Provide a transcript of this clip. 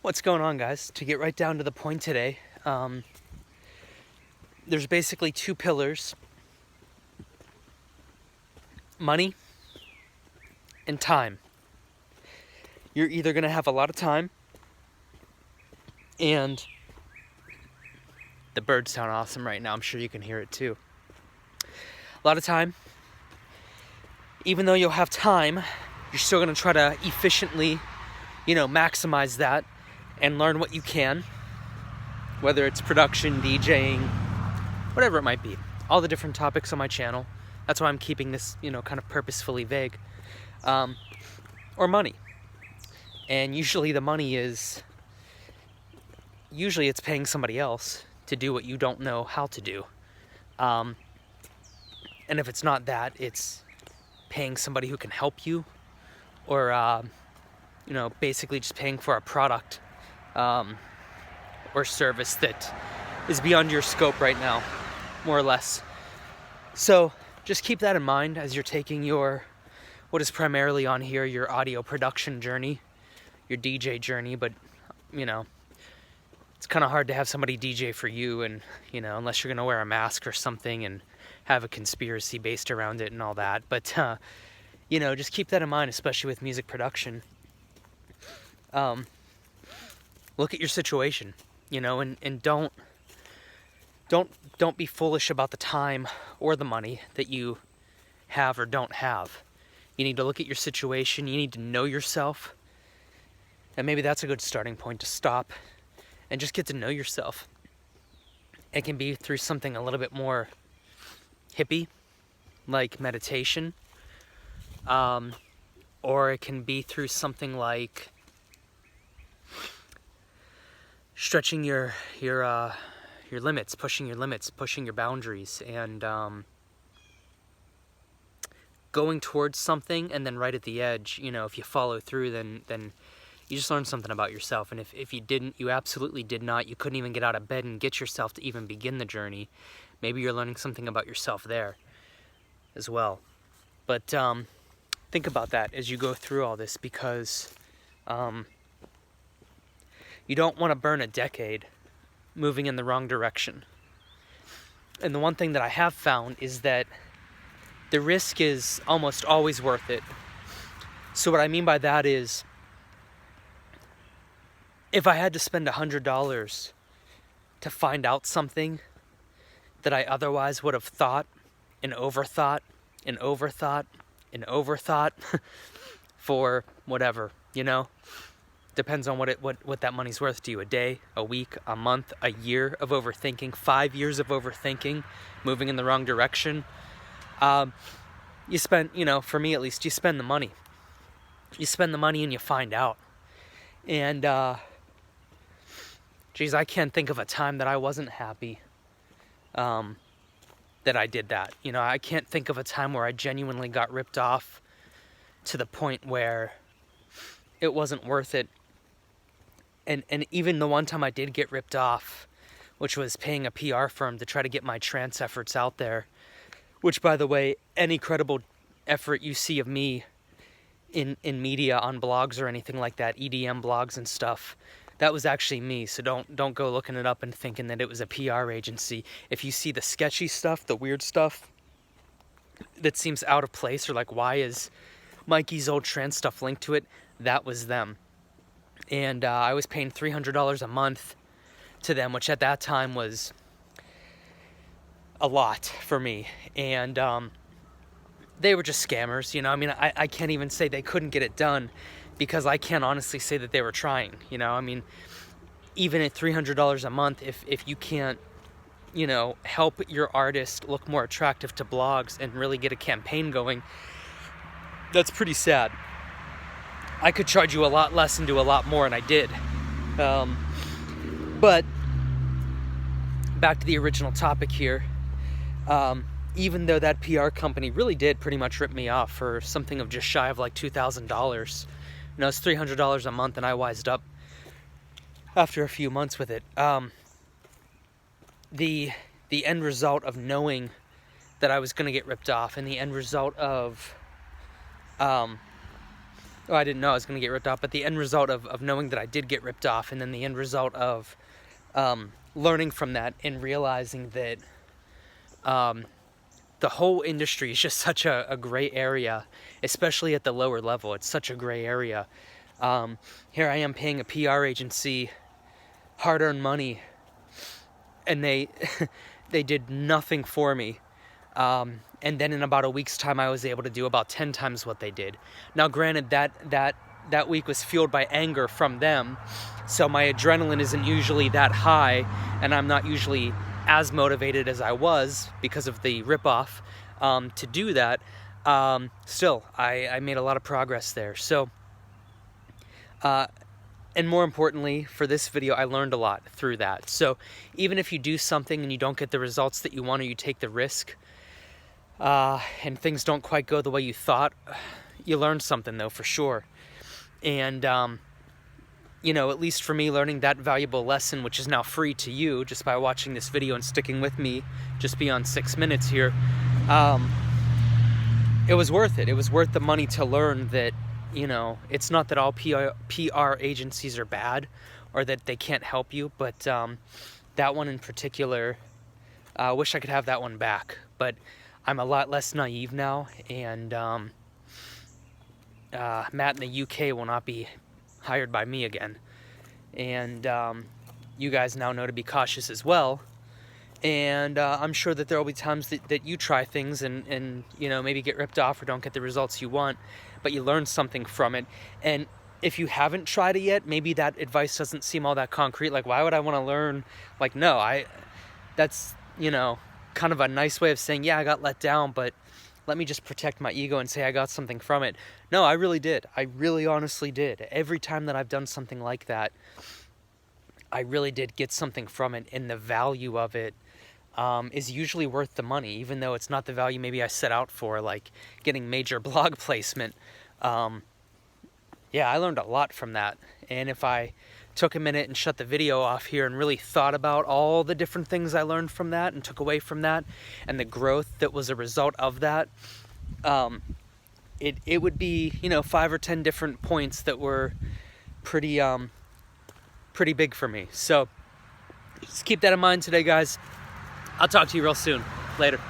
What's going on, guys? To get right down to the point today, there's basically two pillars: money and time. You're either going to have a lot of time, and the birds sound awesome right now. I'm sure you can hear it too. A lot of time. Even though you'll have time, you're still going to try to efficiently, maximize that and learn what you can, whether it's production, DJing, whatever it might be. All the different topics on my channel. That's why I'm keeping this, kind of purposefully vague. Or money. And usually the money is, it's paying somebody else to do what you don't know how to do. And if it's not that, it's paying somebody who can help you, or, basically just paying for a product or service that is beyond your scope right now, more or less. So just keep that in mind as you're taking what is primarily on here, your audio production journey, your DJ journey. But, it's kind of hard to have somebody DJ for you, and, unless you're going to wear a mask or something and have a conspiracy based around it and all that. But, just keep that in mind, especially with music production. Look at your situation, and don't be foolish about the time or the money that you have or don't have. You need to look at your situation. You need to know yourself. And maybe that's a good starting point to stop and just get to know yourself. It can be through something a little bit more hippie, like meditation. Or it can be through something like stretching your limits, pushing your boundaries, and going towards something, and then right at the edge, if you follow through, then you just learned something about yourself. And if you didn't, you absolutely did not, you couldn't even get out of bed and get yourself to even begin the journey, maybe you're learning something about yourself there as well. But think about that as you go through all this, because you don't want to burn a decade moving in the wrong direction. And the one thing that I have found is that the risk is almost always worth it. So what I mean by that is, if I had to spend $100 to find out something that I otherwise would have thought and overthought and overthought and overthought for whatever, depends on what that money's worth to you. A day, a week, a month, a year of overthinking, 5 years of overthinking, moving in the wrong direction. You spend, for me at least, you spend the money. You spend the money and you find out. And, I can't think of a time that I wasn't happy that I did that. I can't think of a time where I genuinely got ripped off to the point where it wasn't worth it. And even the one time I did get ripped off, which was paying a PR firm to try to get my trance efforts out there, which, by the way, any credible effort you see of me in media, on blogs or anything like that, EDM blogs and stuff, that was actually me. So don't go looking it up and thinking that it was a PR agency. If you see the sketchy stuff, the weird stuff that seems out of place, or like, why is Mikey's old trance stuff linked to it, that was them. And I was paying $300 a month to them, which at that time was a lot for me. And they were just scammers, I can't even say they couldn't get it done, because I can't honestly say that they were trying, even at $300 a month, if you can't, help your artist look more attractive to blogs and really get a campaign going, that's pretty sad. I could charge you a lot less and do a lot more, and I did. But back to the original topic here. Even though that PR company really did pretty much rip me off for something of just shy of like $2,000, it's $300 a month, and I wised up after a few months with it. The end result of knowing that I was going to get ripped off, and the end result of oh, I didn't know I was going to get ripped off, but the end result of knowing that I did get ripped off, and then the end result of learning from that and realizing that the whole industry is just such a gray area, especially at the lower level. It's such a gray area. Here I am paying a PR agency hard-earned money, and they they did nothing for me. And then in about a week's time, I was able to do about 10 times what they did. Now, granted, that week was fueled by anger from them, so my adrenaline isn't usually that high, and I'm not usually as motivated as I was because of the ripoff to do that. Still, I made a lot of progress there. So, and more importantly, for this video, I learned a lot through that. So even if you do something and you don't get the results that you want, or you take the risk, and things don't quite go the way you thought, you learned something though, for sure. And, you know, at least for me, learning that valuable lesson, which is now free to you just by watching this video and sticking with me just beyond 6 minutes here, it was worth it. It was worth the money to learn that, you know, it's not that all PR agencies are bad or that they can't help you, but that one in particular, I wish I could have that one back. But I'm a lot less naive now, and Matt in the UK will not be hired by me again. And you guys now know to be cautious as well. And I'm sure that there will be times that you try things and you know, maybe get ripped off or don't get the results you want, but you learn something from it. And if you haven't tried it yet, maybe that advice doesn't seem all that concrete. Like, why would I want to learn? Like, no, that's, you know, kind of a nice way of saying, yeah, I got let down, but let me just protect my ego and say I got something from it. No, I really did. I really honestly did. Every time that I've done something like that, I really did get something from it, and the value of it is usually worth the money, even though it's not the value maybe I set out for, like getting major blog placement. Yeah, I learned a lot from that. And if I took a minute and shut the video off here and really thought about all the different things I learned from that and took away from that, and the growth that was a result of that, it would be, you know, 5 or 10 different points that were pretty big for me. So just keep that in mind today, guys. I'll talk to you real soon. Later.